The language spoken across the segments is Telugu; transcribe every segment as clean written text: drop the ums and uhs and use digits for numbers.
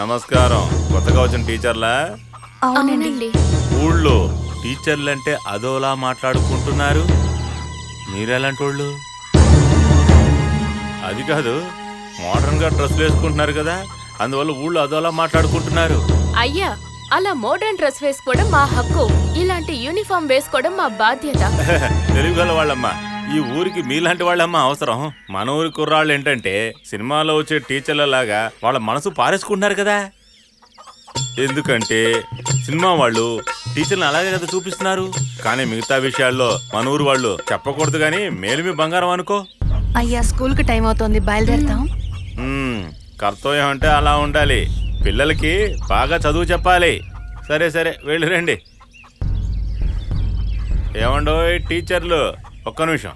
నమస్కారం. కొత్తగా వచ్చిన టీచర్లా? అవునండి. ఊళ్ళో టీచర్లంటే అదోలా మాట్లాడుకుంటున్నారు. మీరెలాంటి వాళ్ళు? అది కాదు, మోడర్న్ గా డ్రెస్సులు వేసుకుంటున్నారు కదా, అందువల్ల ఊళ్ళో అదోలా మాట్లాడుకుంటున్నారు. అయ్యా, అలా మోడర్న్ డ్రెస్ వేసుకోవడం మా హక్కు. ఇలాంటి యూనిఫామ్ వేసుకోవడం మా బాధ్యత. తెలుగు గల వాళ్ళమ్మా, ఈ ఊరికి మీలాంటి వాళ్ళమ్మా అవసరం. మన ఊరి కుర్రాళ్ళు ఏంటంటే సినిమాలో వచ్చే టీచర్ల లాగా వాళ్ళ మనసు పారేసుకుంటున్నారు కదా. ఎందుకంటే సినిమా వాళ్ళు టీచర్లు అలాగే కదా చూపిస్తున్నారు. కానీ మిగతా విషయాల్లో మన ఊరు వాళ్ళు చెప్పకూడదు. కానీ మేలుమి బంగారం అనుకో. అయ్యా, స్కూల్ కి టైం అవుతోంది, బయలుదేరుతాం. కర్తవ్యం అంటే అలా ఉండాలి. పిల్లలకి బాగా చదువు చెప్పాలి. సరే సరే, వెళ్ళి రండి. ఏమండోయ్ టీచర్లు, ఒక్క నిమిషం.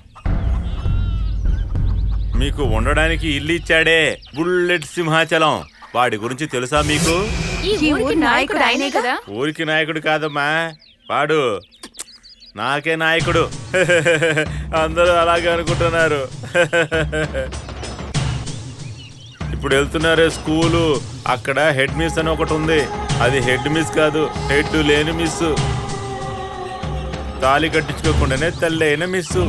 మీకు ఉండడానికి ఇల్లు ఇచ్చాడే బుల్లెట్ సింహాచలం, వాడి గురించి తెలుసా మీకు? ఈ ఊరికి నాయకుడు ఆయనే కదా. ఊరికి నాయకుడు కాదమ్మా, వాడు నాకే నాయకుడు. అందరూ అలాగే అనుకుంటున్నారు. ఇప్పుడు వెళ్తున్నారే స్కూలు, అక్కడ హెడ్ మిస్ అని ఒకటి ఉంది. అది హెడ్ మిస్ కాదు, హెడ్ లేని మిస్. తాళి కట్టించుకోకుండానే తల్లి అయిన మిస్సు.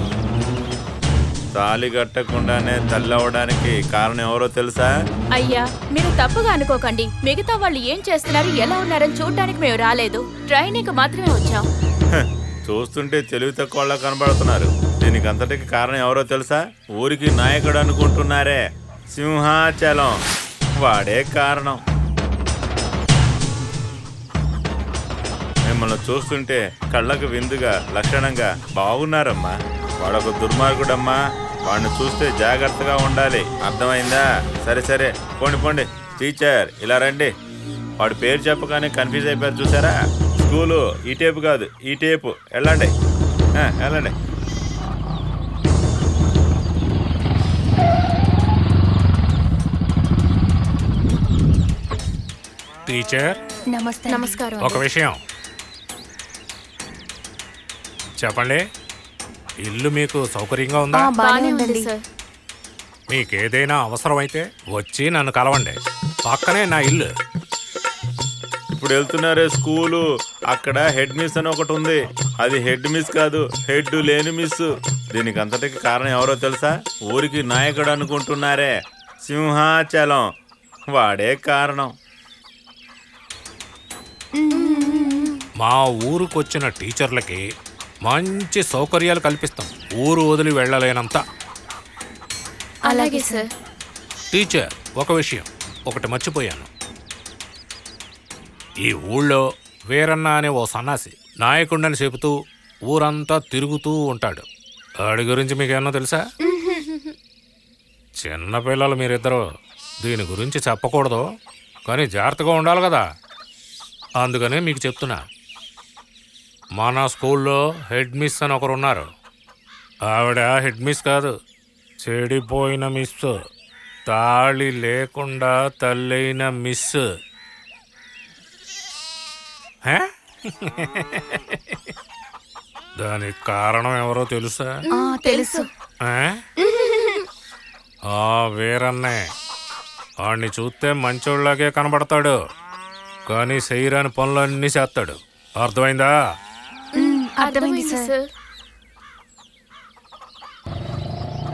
తాళి కట్టకుండానే తల్లి అవడానికి కారణం ఎవరో తెలుసా? అయ్యా, మీరు తప్పుగా అనుకోకండి. మిగతా వాళ్ళు ఏం చేస్తున్నారు, ఎలా ఉన్నారని చూడటానికి మేము రాలేదు. ట్రైనింగ్ మాత్రమే వచ్చాం. చూస్తుంటే తెలివి తక్కువ కనబడుతున్నారు. దీనికి అంతటికి కారణం ఎవరో తెలుసా? ఊరికి నాయకుడు అనుకుంటున్నారే, సింహాచలం, వాడే కారణం. మిమ్మల్ని చూస్తుంటే కళ్ళకు విందుగా లక్షణంగా బాగున్నారమ్మా. వాడొక దుర్మార్గుడమ్మా, వాడిని చూస్తే జాగ్రత్తగా ఉండాలి, అర్థమైందా? సరే సరే, పోండి పోండి. టీచర్ ఇలా రండి. వాడి పేరు చెప్పగానే కన్ఫ్యూజ్ అయిపోయారు చూసారా? స్కూలు ఈ టేపు కాదు, ఈ టేపు. వెళ్ళండి వెళ్ళండి. టీచర్ నమస్తే. నమస్కారం. ఒక విషయం చెప్పండి. ఇల్లు మీకు సౌకర్యంగా ఉందా? బాగానే ఉంది సార్. మీకేదైనా అవసరమైతే వచ్చి నన్ను కలవండి, పక్కనే నా ఇల్లు. ఇప్పుడు వెళ్తున్నారే స్కూలు, అక్కడ హెడ్ మిస్ అని ఒకటి ఉంది. అది హెడ్ మిస్ కాదు, హెడ్ లేని మిస్. దీనికి అంతటికి కారణం ఎవరో తెలుసా? ఊరికి నాయకుడు అనుకుంటున్నారే, సింహాచలం, వాడే కారణం. మా ఊరుకొచ్చిన టీచర్లకి మంచి సౌకర్యాలు కల్పిస్తాం, ఊరు వదిలి వెళ్ళలేనంత. అలాగే సార్. టీచర్, ఒక విషయం ఒకటి మర్చిపోయాను. ఈ ఊళ్ళో వీరన్న అనే ఓ సన్నాసి నాయకుడిని చెబుతూ ఊరంతా తిరుగుతూ ఉంటాడు. వాడి గురించి మీకేమన్నా తెలుసా? చిన్నపిల్లలు మీరిద్దరూ, దీని గురించి చెప్పకూడదు, కానీ జాగ్రత్తగా ఉండాలి కదా. అందుకనే మీకు చెప్తున్నా. మన స్కూల్లో హెడ్ మిస్ అని ఒకరు ఉన్నారు. ఆవిడ హెడ్ మిస్ కాదు, చెడిపోయిన మిస్, తాళి లేకుండా తల్లైన మిస్. దానికి కారణం ఎవరో తెలుసా? తెలుసు. ఆ వీరన్నే. వాడిని చూస్తే మంచోళ్ళలాగే కనబడతాడు, కానీ శరీరాన్ని పనులన్నీ చేస్తాడు. అర్థమైందా? అర్థమైంది సార్.